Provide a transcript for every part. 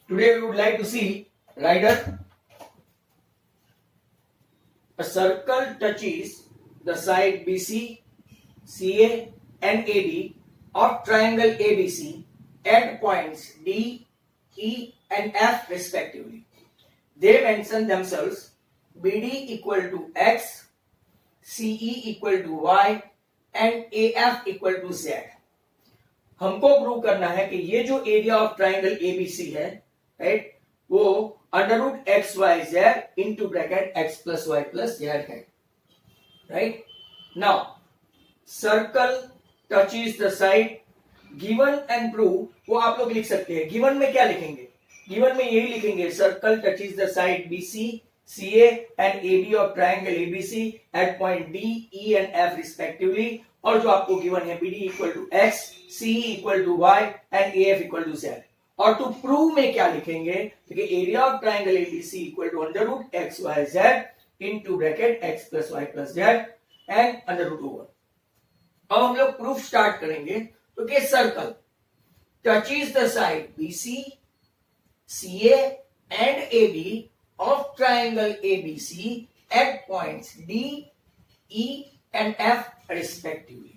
Today we would like to see Ryder. A circle touches the side BC, CA and AB of triangle ABC at points D, E and F respectively. They mention themselves BD equal to X, CE equal to Y and AF equal to Z. हमको prove करना है कि ये जो area of triangle ABC है, right, वो under root x Y Z into bracket x plus Y plus Z है, right. Now circle touches the side given and prove, वो आप लोग लिख सकते हैं. गिवन में क्या लिखेंगे? गिवन में यही लिखेंगे, circle touches the side BC, CA and AB of triangle ABC at point D, E and F respectively. और जो आपको गिवन है BD equal to X, CE equal to Y and AF equal to Z. और to prove में क्या लिखेंगे? क्योंकि area of triangle ABC equal to under root x Y Z into bracket x plus Y plus z and under root over. अब हम लोग proof start करेंगे. तो कि circle touches the side BC, CA and AB of triangle ABC at points D, E and F respectively.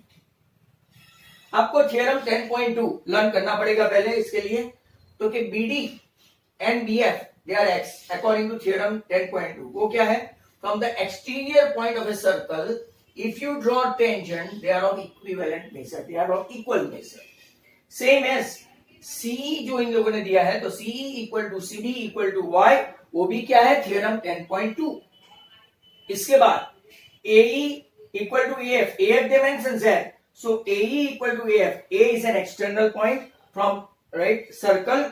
आपको theorem 10.2 learn करना पड़ेगा पहले इसके लिए. तो कि BD and BF they are X according to theorem 10.2. वो क्या है? From the exterior point of a circle, if you draw tangent, they are of equivalent measure, they are of equal measure. Same as CE जो इन लोगों ने दिया है, तो CE equal to CD equal to Y, वो भी क्या है? थ्योरम 10.2. इसके बाद AE equal to AF, AF dimensions है, so AE equal to AF, A is an external point from right circle.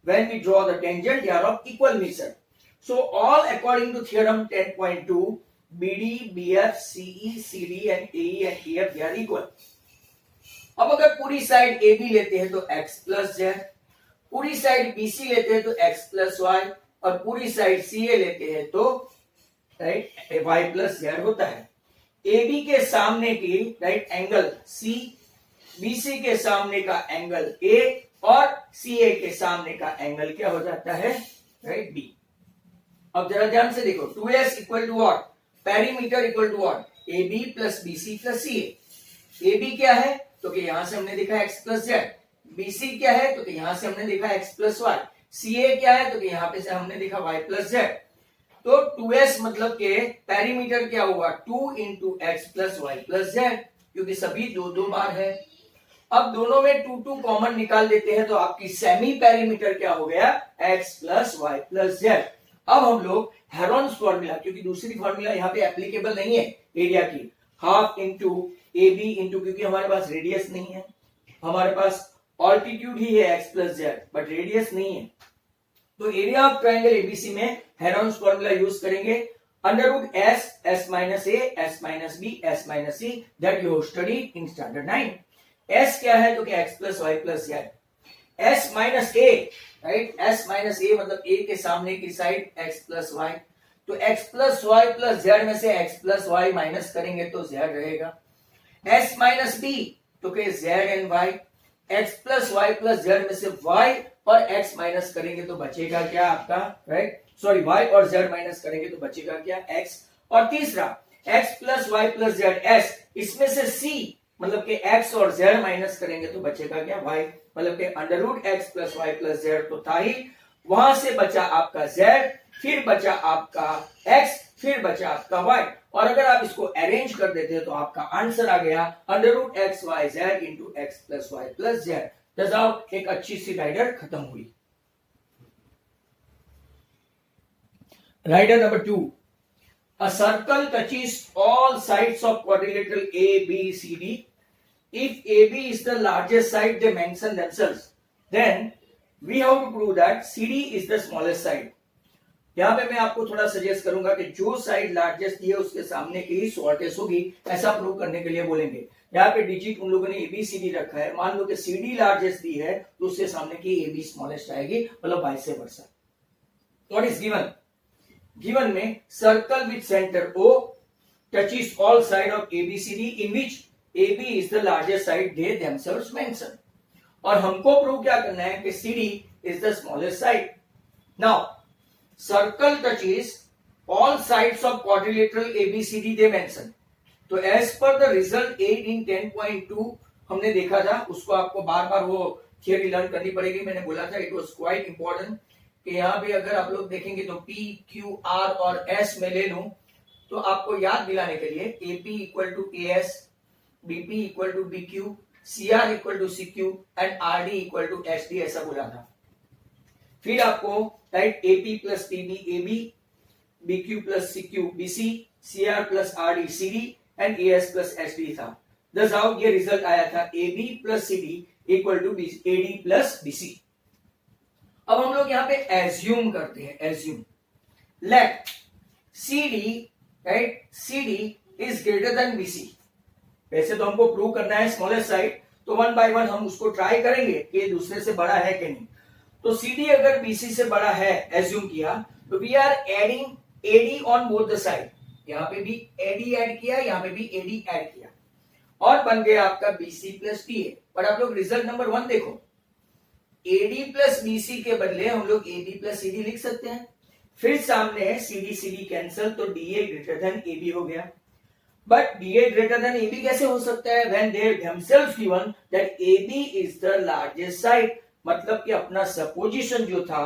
When we draw the tangent, they are of equal measure. So all according to theorem 10.2, BD, BF, CE, CD and AE and AF they are equal. अब अगर पूरी side AB लेते हैं तो x plus z, पूरी side BC लेते हैं तो x प्लस y और पूरी साइड CA लेते हैं तो राइट y प्लस z होता है. AB के सामने की राइट एंगल C, BC के सामने का एंगल A और CA के सामने का एंगल क्या हो जाता है? Right B. अब जरा ध्यान से देखो, 2s equal to what? Perimeter equal to what? AB plus BC plus CA. AB क्या है? तो कि यहां से हमने देखा x प्लस जेड. BC क्या है? तो कि यहां से हमने देखा x प्लस वाई. CA क्या है? तो कि यहां पे से हमने देखा y प्लस जेड. तो 2s मतलब के पेरीमीटर क्या हुआ? 2 into x plus Y plus z, क्योंकि सभी दो दो बार है. अब दोनों में 2 2 कॉमन निकाल देते हैं तो आपकी सेमी पेरीमीटर क्या हो गया? x plus Y plus z. अब हम लोग हेरोन्स फॉर्मूला, क्योंकि दूसरी फॉर्मूला यहाँ पे एप्लीकेबल नहीं है एरिया की, हाफ इंटू AB इंटू, क्योंकि हमारे पास रेडियस नहीं है, हमारे पास ऑल्टीट्यूड ही है x plus z but radius नहीं है. तो एरिया ऑफ ट्राइंगल एबीसी में हेरोन्स फॉर्मूला यूज करेंगे, under root s minus a, s minus b, s minus c, that you study in standard 9. s क्या है? तो कि x plus Y plus z. s minus a, right, s minus a मतलब a के सामने की side x plus y. तो x plus Y plus z में से x प्लस वाई माइनस करेंगे तो z रहेगा. s माइनस b, तो कि z and y, x plus Y plus z में से y और x माइनस करेंगे तो बचेगा क्या आपका? राइट, सॉरी, y और z माइनस करेंगे तो बचेगा क्या? x. और तीसरा x plus Y plus z s, इसमें से c मतलब कि x और z माइनस करेंगे तो बचेगा क्या? y. मतलब कि under root x plus Y plus z तो था ही, वहां से बचा आपका z, फिर बचा आपका x, फिर बचा आपका y. और अगर आप इसको अरेंज कर देते हैं तो आपका आंसर आ गया under root x Y Z into x plus Y plus z. जवाब एक अच्छी सी राइडर खत्म हुई. Rider number 2. A circle touches all sides of quadrilateral ABCD. If AB is the largest side, they mention themselves. Then we have to prove that CD is the smallest side. यहाँ पे मैं आपको थोड़ा suggest करूंगा कि जो side largest दी है उसके सामने की ही शॉर्टेस्ट होगी, ऐसा प्रूव करने के लिए बोलेंगे. यहाँ पे डिजिट उन लोगों ने ABCD रखा है, मान लो कि CD लार्जेस्ट दी है तो उसके सामने की AB स्मॉलेस्ट आएगी, मतलब vice versa. What is given? Given में circle with centre O touches all side of ABCD in which AB is the largest side they themselves mention. और हमको प्रूव क्या करना है कि CD is the smallest side. Now circle touches all sides of quadrilateral ABCD they mention. तो as per the result 8 in 10.2 हमने देखा था, उसको आपको बार बार वो थियरी लर्न करनी पड़ेगी। मैंने बोला था इट वाज क्वाइट इंपॉर्टेंट कि यहाँ पे अगर आप लोग देखेंगे तो पी क्यू आर और एस में ले लूं तो आपको याद दिलाने के लिए AP equal to A S, BP equal to B Q, C R equal to C Q and R D equal to S D, ऐसा बोला था। फिर आपको right AP plus PB AB, B Q plus C Q BC, C R plus R D C D and A S plus S D था। दस आओ ये result आया था A B plus C D equal to A D plus B C. अब हम लोग यहाँ पे एज्यूम करते हैं, assume let C D right C D is greater than B C. वैसे तो हमको प्रूव करना है स्मॉलेस्ट साइड, तो वन बाय वन हम उसको ट्राई करेंगे कि दूसरे से बड़ा है कि नहीं। तो सी डी अगर बीसी से बड़ा है एज्यूम किया तो we are adding AD on both the side. यहाँ पे भी एडी ऐड किया, यहाँ पे भी एडी ऐड किया और बन गया आपका बीसी प्लस डी ए। पर आप लोग रिजल्ट नंबर 1 देखो, एडी प्लस बीसी के बदले हम लोग एबी प्लस सीडी लिख सकते हैं। फिर सामने है सीडी सीडी कैंसल, तो डीए ग्रेटर देन एबी हो गया। But DA greater than AB कैसे हो सकता है when they themselves given that AB is the largest side. मतलब कि अपना सपोजिशन जो था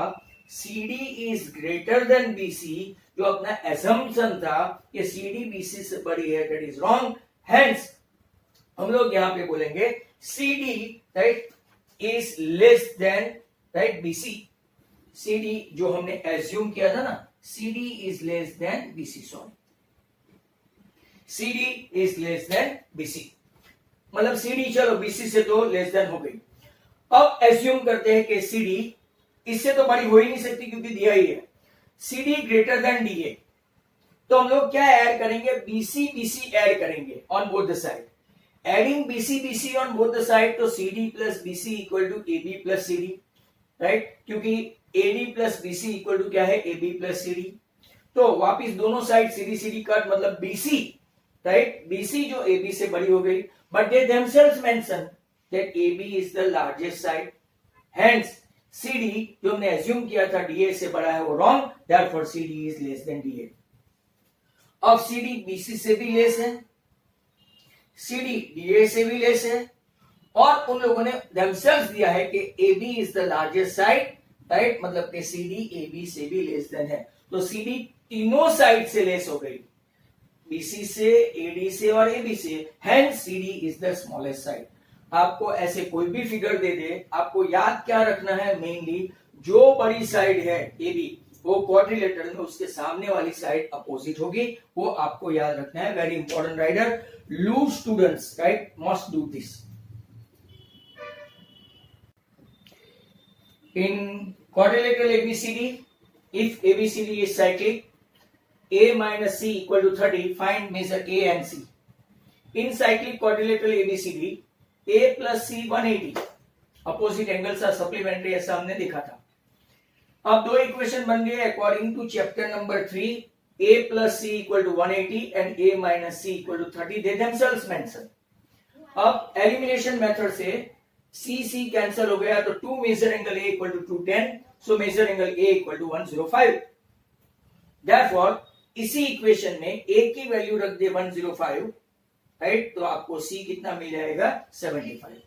CD is greater than BC, जो अपना असम्पशन था कि सीडी बीसी से बड़ी है, दैट इज रॉन्ग। हेंस हम लोग यहां पे बोलेंगे CD right is less than right BC. CD जो हमने एज्यूम किया था ना, CD is less than BC, sorry CD is less than BC, मतलब सीडी चलो बीसी से तो लेस देन हो गई। अब एज्यूम करते हैं कि सीडी इससे तो बड़ी हो ही नहीं सकती क्योंकि दिया ही है। सीडी ग्रेटर देन डीए, तो हम लोग क्या ऐड करेंगे, बीसी बीसी ऐड करेंगे on both the side. Adding BC BC on both the side, तो CD plus BC equal to AB plus CD, right, क्योंकि AD plus BC equal to क्या है, एबी प्लस सीडी। तो वापिस दोनों side CD CD cut, मतलब BC right, BC जो AB से बड़ी हो गई। But they themselves mention that AB is the largest side. Hence CD जो हमने एज्यूम किया था डीए से बड़ा है वो wrong, therefore CD is less than DA. अब सीडी बीसी से भी लेस है, सीडी डीए से भी लेस है, और उन लोगों ने देमसेल्व्स दिया है कि AB is the largest side, right, मतलब कि CD AB से भी लेस देन है। तो CD तीनों साइड से लेस हो गई, BC से, AD से और AB से। Hence CD is the smallest side. आपको ऐसे कोई भी फिगर दे दे, आपको याद क्या रखना है, मेनली जो बड़ी साइड है AB वो क्वाड्रिलेटरल में उसके सामने वाली साइड अपोजिट होगी, वो आपको याद रखना है। वेरी इंपॉर्टेंट राइडर, लू students right must do this. In quadrilateral ABCD, if ABCD is cyclic, A minus C equal to 30, find measure A and C. In cyclic quadrilateral ABCD, A plus C 180, opposite angles are supplementary, ऐसा हमने देखा था। अब दो equation बन गए according to chapter number 3, A plus C equal to 180 and A minus C equal to 30, they themselves mention। अब elimination method से सी सी कैंसल हो गया, तो 2 measure angle A equal to 210, so measure angle A equal to 105। Therefore इसी equation में A की value रख दे 105, right, तो आपको सी कितना मिल जाएगा, 75।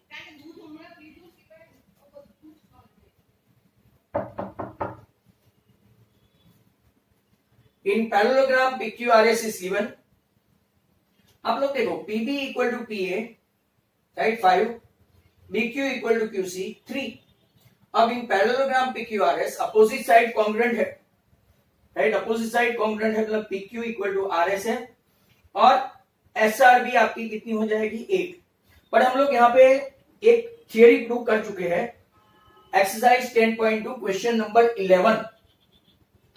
In parallelogram PQRS is given. आप लोग देखो PB equal to PA, right, 5, BQ equal to QC 3। अब in parallelogram PQRS opposite side congruent है, राइट, अपोजिट साइड कॉन्ग्रुएंट है, मतलब PQ इक्वल टू RS है और SR भी आपकी कितनी हो जाएगी, 8। पर हम लोग यहाँ पे एक थियरी प्रूव कर चुके हैं, exercise 10.2 question number 11।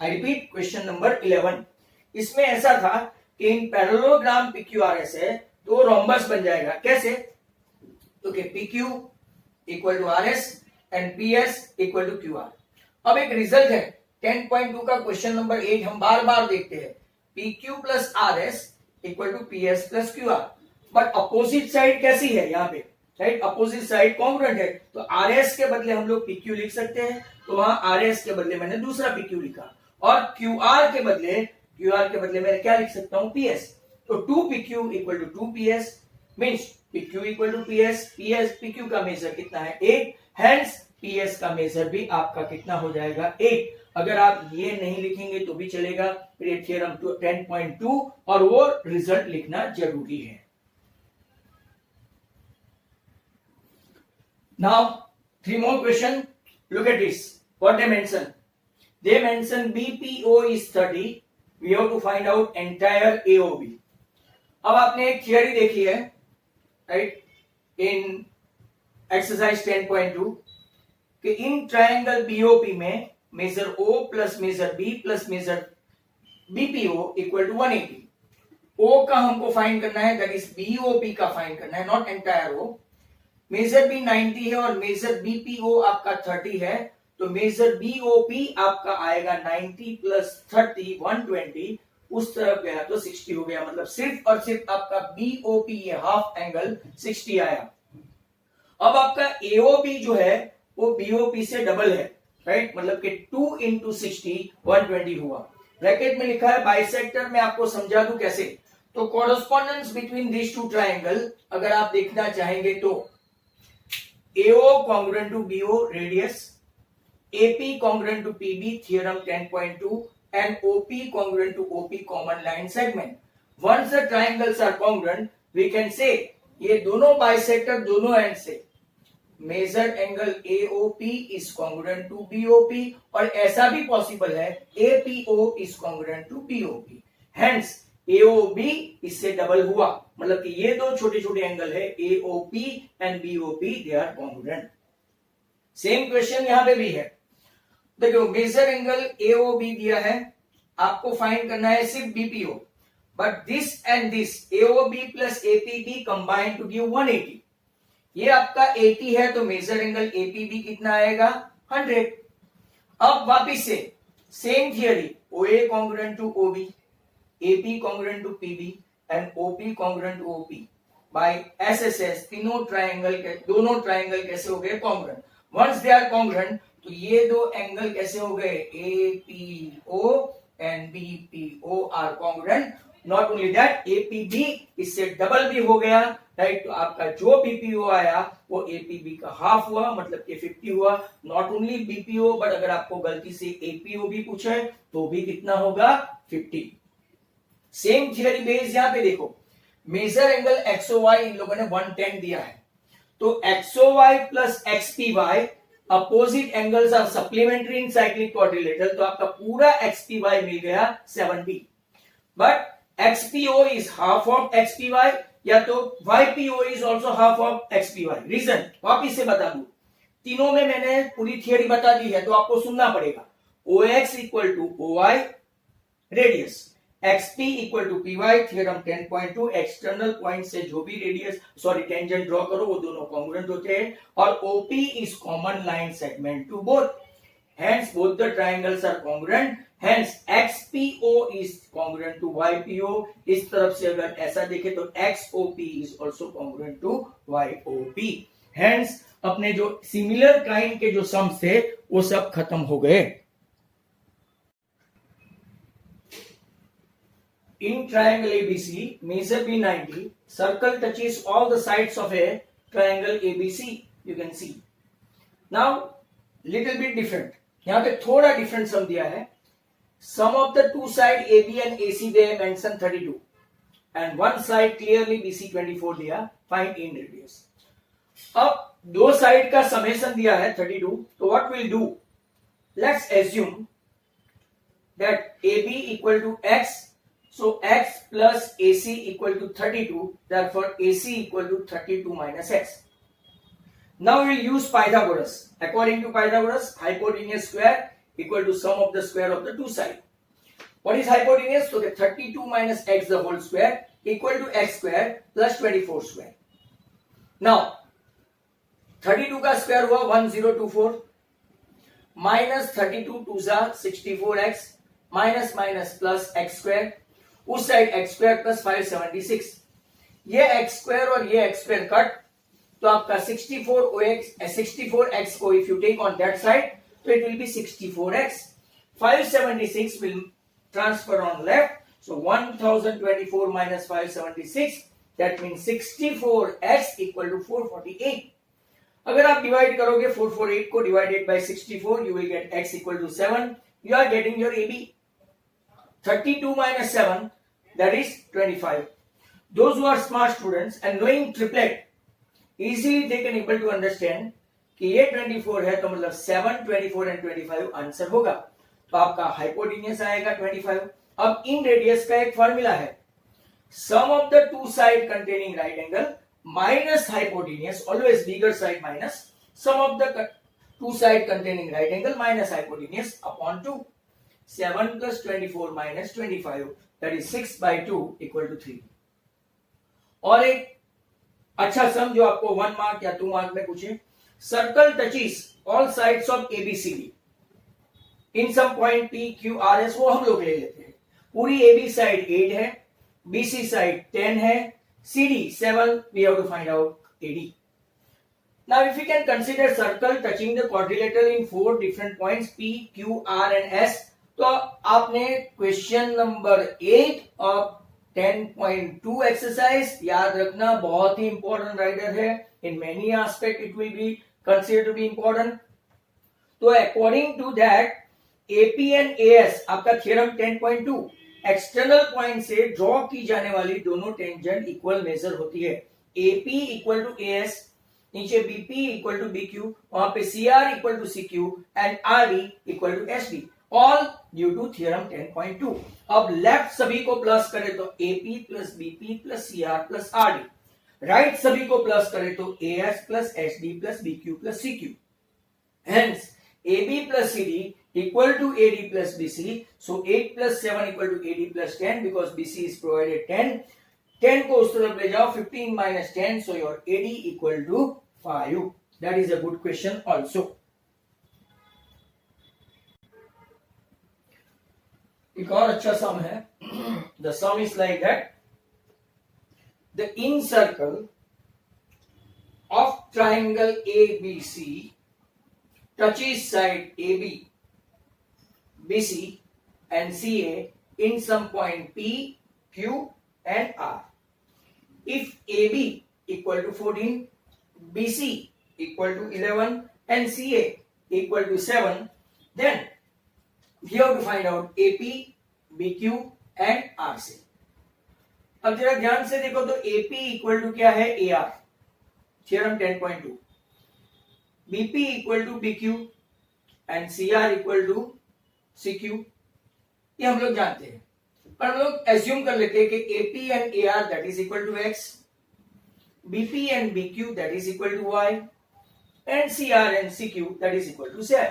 I repeat, question number 11। इसमें ऐसा था कि इन पैरेललोग्राम PQRS है तो रोम्बस बन जाएगा। कैसे, तो PQ equal to RS and PS equal to QR। अब एक रिजल्ट है 10.2 का क्वेश्चन नंबर 8, हम बार बार देखते हैं, PQ plus RS equal to PS plus QR। But opposite side कैसी है यहाँ पे, राइट, अपोजिट साइड कॉन्ग्रुएंट है, तो RS के बदले हम लोग PQ लिख सकते हैं। तो वहां RS के बदले मैंने दूसरा PQ लिखा, और QR के बदले मैं क्या लिख सकता हूं, PS। तो 2PQ equal to 2PS means PQ equal to PS। PQ का मेजर कितना है, 8, हेंस PS का मेजर भी आपका कितना हो जाएगा, 8। अगर आप ये नहीं लिखेंगे तो भी चलेगा, फिर ये थ्योरम 10.2 और वो रिजल्ट लिखना जरूरी है। Now 3 more question. Look at this. What they mention? They mention BPO is 30. We have to find out entire AOB. अब आपने एक थियरी देखी है, राइट, इन एक्सरसाइज 10.2 कि इन ट्रायंगल BOP में measure O plus measure B plus measure BPO equal to 180। O का हमको find करना है, दैट इज BOP का फाइंड करना है, not entire O। Measure B 90 है और मेजर BPO आपका 30 है, तो मेजर BOP आपका आएगा 90 प्लस 30 120, उस तरफ गया तो 60 हो गया, मतलब सिर्फ और सिर्फ आपका BOP ये हाफ एंगल 60 आया। अब आपका AOB जो है वो BOP से डबल है, राइट, मतलब कि 2 इंटू 60 120 हुआ। ब्रैकेट में लिखा है बाइसेक्टर, में आपको समझा दूं कैसे। तो correspondence between this two triangle अगर आप देखना चाहेंगे तो AO congruent to BO radius, AP congruent to PB theorem 10.2 and OP congruent to OP common line segment. Once the triangles are congruent, we can say ये दोनों bisector दोनों end से measure angle AOP is congruent to BOP, और ऐसा भी possible है APO is congruent to BOP, hence AOB इससे double हुआ, मतलब कि ये दो छोटे छोटे एंगल है AOP and BOP, they are congruent. Same question यहां पे भी है, देखो मेजर एंगल AOB दिया है, आपको फाइंड करना है सिर्फ BPO, but this and this AOB plus APB combine to give 180। ये आपका 80 है तो मेजर एंगल APB कितना आएगा, 100। अब वापिस से same theory, OA congruent to OB, AP congruent to PB and OP congruent to OP by SSS, दोनों ट्रायंगल कैसे हो गए, congruent. Once they are congruent तो ये दो एंगल कैसे हो गए, APO and BPO are congruent. Not only that, APB इससे डबल भी हो गया, राइट, तो आपका जो BPO आया वो APB का हाफ हुआ, मतलब कि 50 हुआ। नॉट ओनली BPO बट अगर आपको गलती से APO भी पूछे तो भी कितना होगा, 50। सेम थियरी बेस यहां पे देखो, मेजर एंगल XOY इन लोगों ने 110 दिया है, तो XOY plus XPY opposite angles are supplementary in cyclic quadrilateral, तो आपका पूरा XPY मिल गया 70, but XPO is half of XPY, या तो YPO is also half of XPY। Reason वापिस से बता दूं, तीनों में मैंने पूरी थियरी बता दी है, तो आपको सुनना पड़ेगा। OX equal to OY radius, XP equal to PY theorem 10.2, external point से जो भी टेंजेंट ड्रॉ करो वो दोनों कॉन्ग्रुएंट होते हैं, और OP is common line segment to both, hence both the triangles are congruent, hence XPO is congruent to YPO। इस तरफ से अगर ऐसा देखे तो XOP is also congruent to YOP, hence अपने जो सिमिलर काइंड के जो सम्स थे वो सब खत्म हो गए। In triangle ABC, measure B 90, circle touches all the sides of a triangle ABC. You can see. Now, little bit different. यहाँ पे थोड़ा डिफरेंट सम दिया है। Sum of the two side AB and AC they mention 32, and one side clearly BC 24 दिया। Find in radius. अब दो side का summation दिया है 32, तो what we'll do? Let's assume that AB equal to X. So x plus AC equal to 32, therefore AC equal to 32 minus x. Now we will use Pythagoras. According to Pythagoras, hypotenuse square equal to sum of the square of the two sides. What is hypotenuse? So the 32 minus x the whole square equal to x square plus 24 square. Now 32 का square हुआ 1024 minus 32 2 जा 64x minus minus plus x square, उस side x square plus 576, ये x square और ये x square cut, तो आपका 64x को if you take on that side so it will be 64x. 576 will transfer on left, so 1024 minus 576, that means 64x equal to 448. अगर आप divide करोगे 448 को divided by 64, you will get x equal to 7. You are getting your AB. 32 minus 7, that is 25. Those who are smart students and knowing triplet, easily they can able to understand कि ये 24 है तो मतलब 7, 24 and 25 answer होगा. तो आपका hypotenuse आएगा 25. अब इन रेडियस का एक फॉर्मूला है, sum of the two side containing right angle minus hypotenuse, always bigger side minus sum of the two side containing right angle minus hypotenuse upon 2. 7 plus 24 minus 25, that is 6 by 2 equal to 3. और एक अच्छा सम जो आपको 1 mark या 2 mark में पूछे, circle touches all sides of ABCD in some point P Q R S, वो हम लोग ले लेते हैं. पूरी एबी साइड 8 है, बीसी साइड 10 है, CD 7, we have to find out AD. Now if you can consider circle touching the quadrilateral in 4 different points P, Q, R and S, तो आपने क्वेश्चन नंबर 8 ऑफ 10.2 एक्सरसाइज याद रखना, बहुत ही important rider है. In many aspect it will be considered to be important. तो according to that AP and AS आपका theorem 10.2, external point से draw की जाने वाली दोनों टेंजेंट इक्वल मेजर होती है. AP इक्वल टू AS, नीचे BP इक्वल टू BQ, वहां पे CR equal to CQ and RD equal to SD, all due to theorem 10.2. अब लेफ्ट सभी को प्लस करें तो AP plus BP plus CR plus RD, right सभी को प्लस करें तो AS plus SD plus BQ plus CQ. Hence AB plus CD equal to AD plus BC. So 8 plus 7 equal to AD plus 10 because BC is provided 10. 10 को उस तरफ ले जाओ, 15 minus 10, so your AD equal to 5. That is a good question also. एक और अच्छा सम है. The sum is like that. The incircle of triangle ABC touches side AB, BC and CA in some point P, Q and R. If AB equal to 14, BC equal to 11 and CA equal to 7, then we have to find out AP, BQ and RC. अब जरा ध्यान से देखो तो AP equal to क्या है, AR, theorem 10.2. BP equal to BQ and CR equal to CQ, ये हम लोग जानते हैं. पर हम लोग एज्यूम कर लेते हैं कि AP and AR that is equal to X, BP and BQ that is equal to Y and CR and CQ that is equal to Z.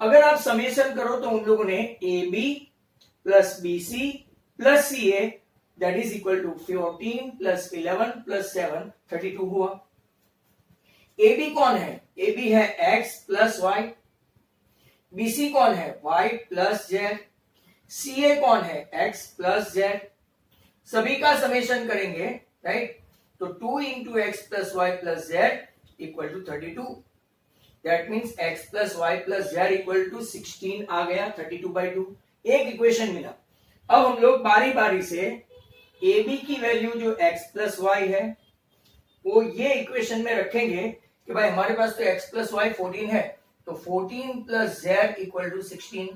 अगर आप समेशन करो तो उन लोगों ने AB plus BC plus CA that is equal to 14 plus 11 plus 7, 32 हुआ. AB कौन है? AB है X प्लस Y. BC कौन है? Y plus Z. CA कौन है? X plus Z. सभी का समेशन करेंगे, राइट? तो 2 into X plus Y plus Z equal to 32. That means X plus Y plus Z equal to 16 आ गया, 32/2. एक इक्वेशन मिला. अब हम लोग बारी बारी से AB की वैल्यू जो X प्लस Y है वो ये इक्वेशन में रखेंगे कि भाई हमारे पास तो x प्लस वाई 14 है, तो 14 प्लस z इक्वल टू 16,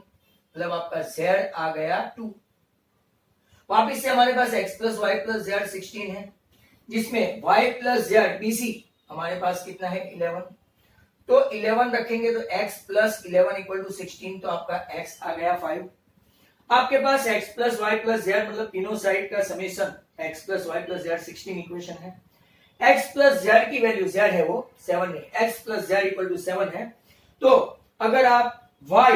मतलब आपका z आ गया 2. वापिस से हमारे पास x plus Y plus z 16 है, जिसमें y प्लस z bc हमारे पास कितना है 11. तो 11 रखेंगे तो x प्लस 11 इक्वल टू 16, तो आपका x आ गया 5. आपके पास x plus Y plus z मतलब तीनों साइड का summation x plus Y plus z 16 equation है. x प्लस z की वैल्यू z है वो 7 है, x plus z equal to 7 है. तो अगर आप y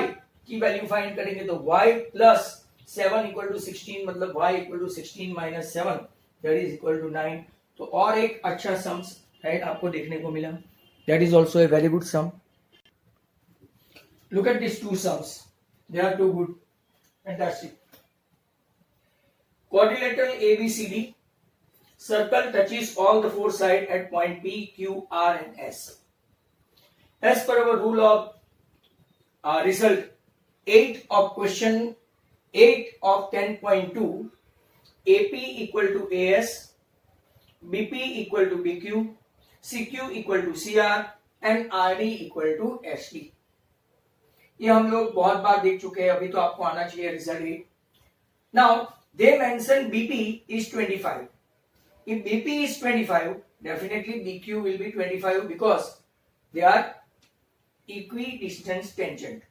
की वैल्यू फाइंड करेंगे तो y प्लस 7 इक्वल टू 16 मतलब y equal to 16 minus 7 that is equal to 9. तो और एक अच्छा सम राइट आपको देखने को मिला. That is also a very good sum. Look at this two sums, they are too good, fantastic. Quadrilateral ABCD, circle touches all the four sides at point P, Q, R and S. As per our rule of result 8 of question 8 of 10.2, AP equal to AS, BP equal to BQ, CQ equal to CR and RD equal to SD. ये हम लोग बहुत बार देख चुके हैं, अभी तो आपको आना चाहिए result 8. Now they mention BP is 25. If BP is 25, definitely BQ will be 25 because they are equidistant tangent.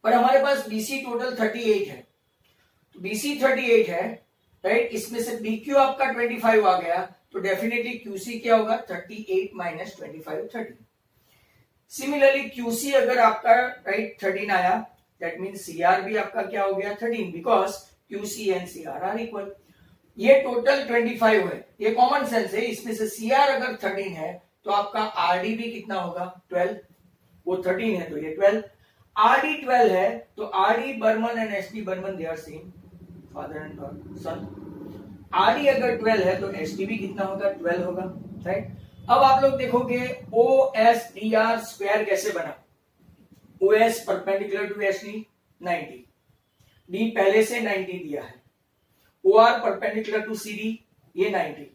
पर हमारे पास BC टोटल 38 है, तो BC 38 है, राइट. इसमें से BQ आपका 25 आ गया, तो डेफिनेटली QC क्या होगा, 38 माइनस 25 30. सिमिलरली QC अगर आपका राइट 13 आया, दैट मींस CR भी आपका क्या हो गया 13, because QC and CR are equal. ये टोटल 25 है, ये कॉमन सेंस है. इसमें से CR अगर 13 है तो आपका RD भी कितना होगा 12. वो 13 है तो ये 12. RD 12 है तो RD Burman and SD Burman they are same, father and son. RD अगर 12 है तो SD भी कितना होगा 12 होगा, राइट. अब आप लोग देखोगे OSDR स्क्वायर कैसे बना. OS perpendicular to SD 90, D पहले से 90 दिया है, OR परपेंडिकुलर टू CD ये 90.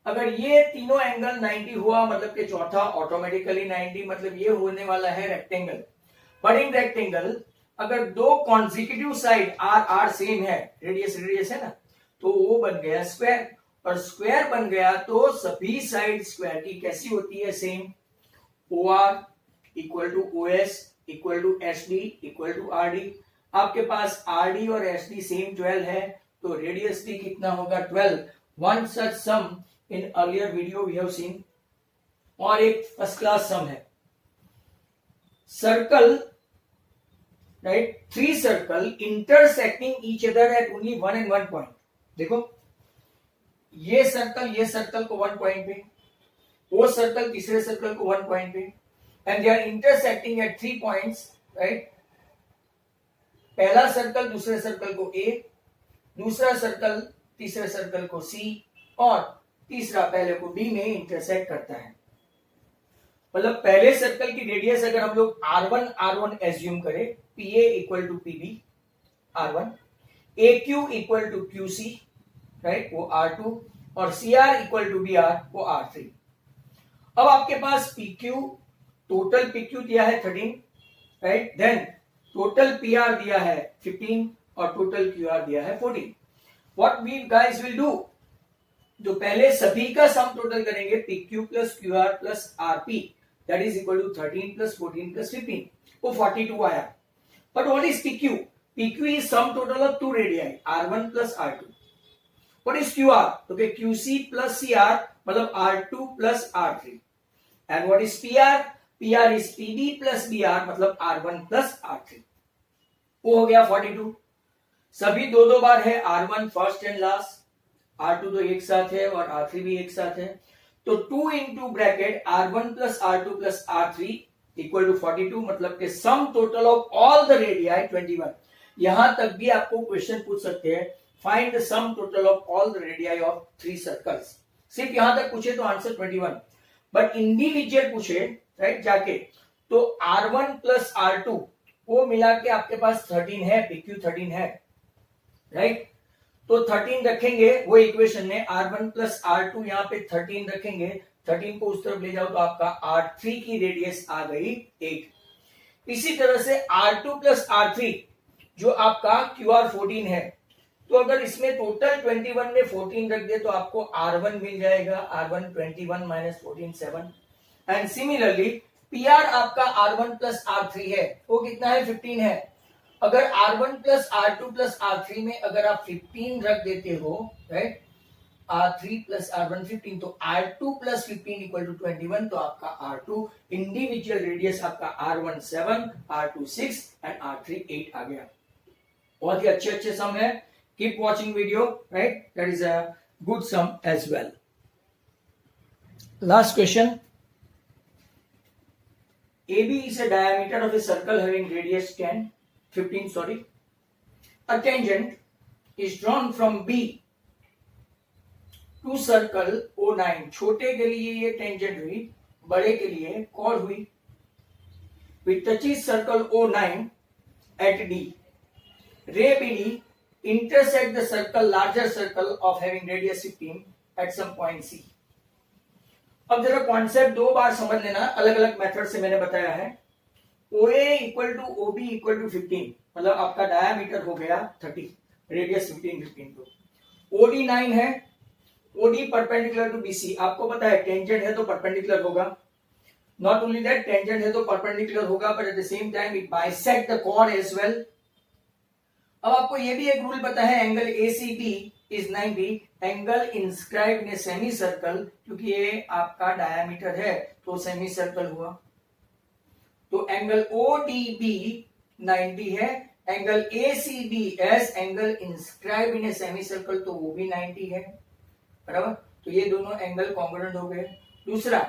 अगर ये तीनों एंगल 90 हुआ मतलब कि चौथा ऑटोमेटिकली 90, मतलब ये होने वाला है रेक्टेंगल. बट इन रेक्टेंगल अगर दो कॉन्सिक्यूटिव साइड आर सेम है, रेडियस है ना, तो वो बन गया स्क्वायर. और स्क्वायर बन गया तो सभी साइड स्क्वायर की कैसी होती है same. OR equal to OS equal to SD equal to RD. आपके पास RD और SD सेम 12 है तो रेडियस भी कितना होगा 12. One such sum in earlier video we have seen. और एक फर्स्ट क्लास सम है. Circle, right, 3 circle intersecting each other at only 1 and 1 point. देखो ये सर्कल को 1 पॉइंट पे, वो सर्कल तीसरे सर्कल को 1 पॉइंट पे, and they are intersecting at 3 points, right. पहला सर्कल दूसरे सर्कल को A, दूसरा सर्कल तीसरे सर्कल को C और तीसरा पहले को B में इंटरसेक्ट करता है. मतलब पहले सर्कल की रेडियस अगर हम लोग R1 एज्यूम करें, PA equal to PB R1, AQ equal to QC, right, वो R2 और CR इक्वल टू BR वो R3. अब आपके पास PQ, टोटल PQ दिया है 13, राइट, देन टोटल PR दिया है 15 और टोटल QR दिया है 14. What we guys will do, जो पहले सभी का सम टोटल करेंगे PQ plus QR plus RP, that is equal to 13 plus 14 plus 15, वो 42 आया. But what is PQ? PQ is sum total of 2 radii R1 plus R2. What is QR? तो QC plus CR मतलब R2 plus R3. And what is PR? PR is PB plus BR मतलब R1 plus R3. वो हो गया 42. सभी दो बार है, R1 first and last, R2 तो एक साथ है और R3 भी एक साथ है. तो 2 into bracket R1 plus R2 plus R3 equal to 42, मतलब के sum total of all the radii 21. यहां तक भी आपको क्वेश्चन पूछ सकते हैं, find the sum total of all the radii of 3 circles. सिर्फ यहां तक पूछे तो आंसर 21. बट इंडिविजुअल पूछे, राइट, जाके तो R1 प्लस R2 वो मिला के आपके पास 13 है, PQ 13 है, राइट. तो 13 रखेंगे वो इक्वेशन में, R1 प्लस R2 यहाँ पे 13 रखेंगे, 13 को उस तरफ ले जाओ तो आपका R3 की रेडियस आ गई 8. इसी तरह से R2 प्लस R3 जो आपका QR 14 है, तो अगर इसमें टोटल 21 में 14 रख दे तो आपको R1 मिल जाएगा, R1 21 minus 14 7. And similarly PR आपका R1 प्लस R3 है, वो कितना है 15 है. अगर R1 plus R2 plus R3 में अगर आप 15 रख देते हो, राइट, R3 प्लस R1 15, तो R2 प्लस 15 इक्वल टू 21, तो आपका R2 इंडिविजुअल रेडियस आपका R1 7, R2 6 एंड R3 8 आ गया. बहुत ही अच्छे सम है. Keep watching video, right, that is a good sum as well. Last question. AB is a diameter of a circle having radius 15, sorry. A tangent is drawn from B to circle O9. छोटे के लिए ये tangent हुई, बड़े के लिए cord हुई. which touches circle O9 at D. Ray BD intersect the circle, larger circle of having radius 15 at some point C. अब जरा कॉन्सेप्ट दो बार समझ लेना, अलग अलग मेथड से मैंने बताया है। OA equal to OB equal to 15, मतलब आपका डायामीटर हो गया 30, रेडियस 15 तो OD 9 है, OD परपेंडिकुलर टू BC, आपको पता है टेंजेंट है तो परपेंडिकुलर होगा, नॉट ओनली दैट टेंजेंट है तो परपेंडिकुलर होगा, but at the same time it bisect the chord as well. अब आपको ये भी एक रूल पता है, angle ACB is 90, angle inscribed in a semi circle, क्योंकि ये आपका डायामीटर है तो सेमी सर्कल हुआ, तो एंगल ODB 90 है, angle ACBS angle inscribed in a semi circle तो वो भी 90 है, बराबर। तो ये दोनों एंगल कॉन्ग्रुएंट हो गए। दूसरा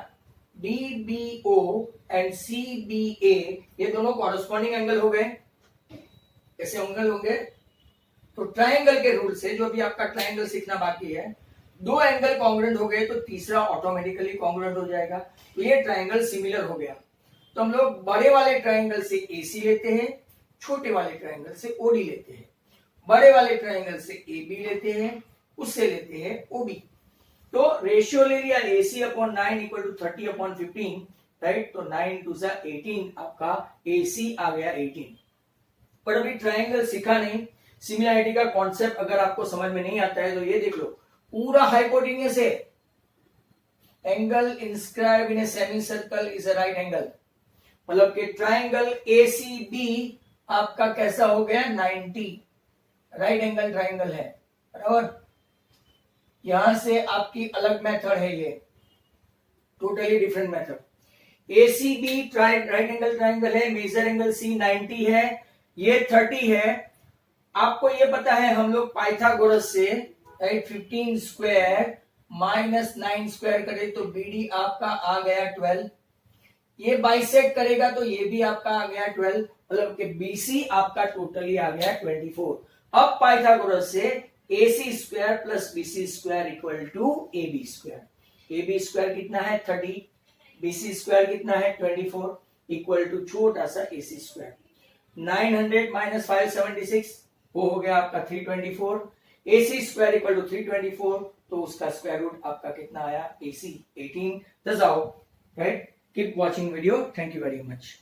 DBO एंड CBA ये दोनों कॉरेस्पॉन्डिंग एंगल हो गए, कैसे एंगल होंगे? तो ट्रायंगल के रूल से, जो भी आपका ट्रायंगल सीखना बाकी है, दो एंगल कॉन्ग्रुएंट हो गए तो तीसरा ऑटोमेटिकली कॉन्ग्रुएंट हो जाएगा, तो ये ट्रायंगल सिमिलर हो गया। तो हम लोग बड़े वाले ट्रायंगल से AC लेते हैं, छोटे वाले ट्रायंगल से OD लेते हैं, बड़े वाले ट्रायंगल से AB लेते हैं, उससे लेते हैं OB। तो रेशियो ले लिया AC upon 9 equal to 30 upon 15, right. तो 9 टू 18 आपका AC आ गया 18। पर अभी ट्रायंगल सीखा नहीं, सिमिलैरिटी का कॉन्सेप्ट अगर आपको समझ में नहीं आता है तो ये देख लो, पूरा हाइपोटेन्यूस है, angle inscribed in a semi circle is a right angle, मतलब कि ट्रायंगल ACB आपका कैसा हो गया 90, राइट एंगल ट्रायंगल है, बराबर। यहां से आपकी अलग मेथड है, ये totally different method. ACB right angle triangle है, मेजर एंगल C 90 है, ये 30 है। आपको ये पता है हम लोग पाइथागोरस से, राइट, 15 स्क्वायर माइनस 9 स्क्वायर करें तो BD आपका आ गया 12, ये बाइसेक्ट करेगा तो ये भी आपका आ गया 12, मतलब कि BC आपका टोटली आ गया 24। अब पाइथागोरस से AC square plus BC square equal to AB square, AB square कितना है 30, BC स्क्वायर कितना है 24, इक्वल टू छोटा सा AC स्क्वायर। 900 माइनस 576 वो हो गया आपका 324, AC स्क्वायर इक्वल टू 324, तो उसका स्क्वायर रूट आपका कितना आया AC 18। दस आओ, right. Keep watching video, thank you very much.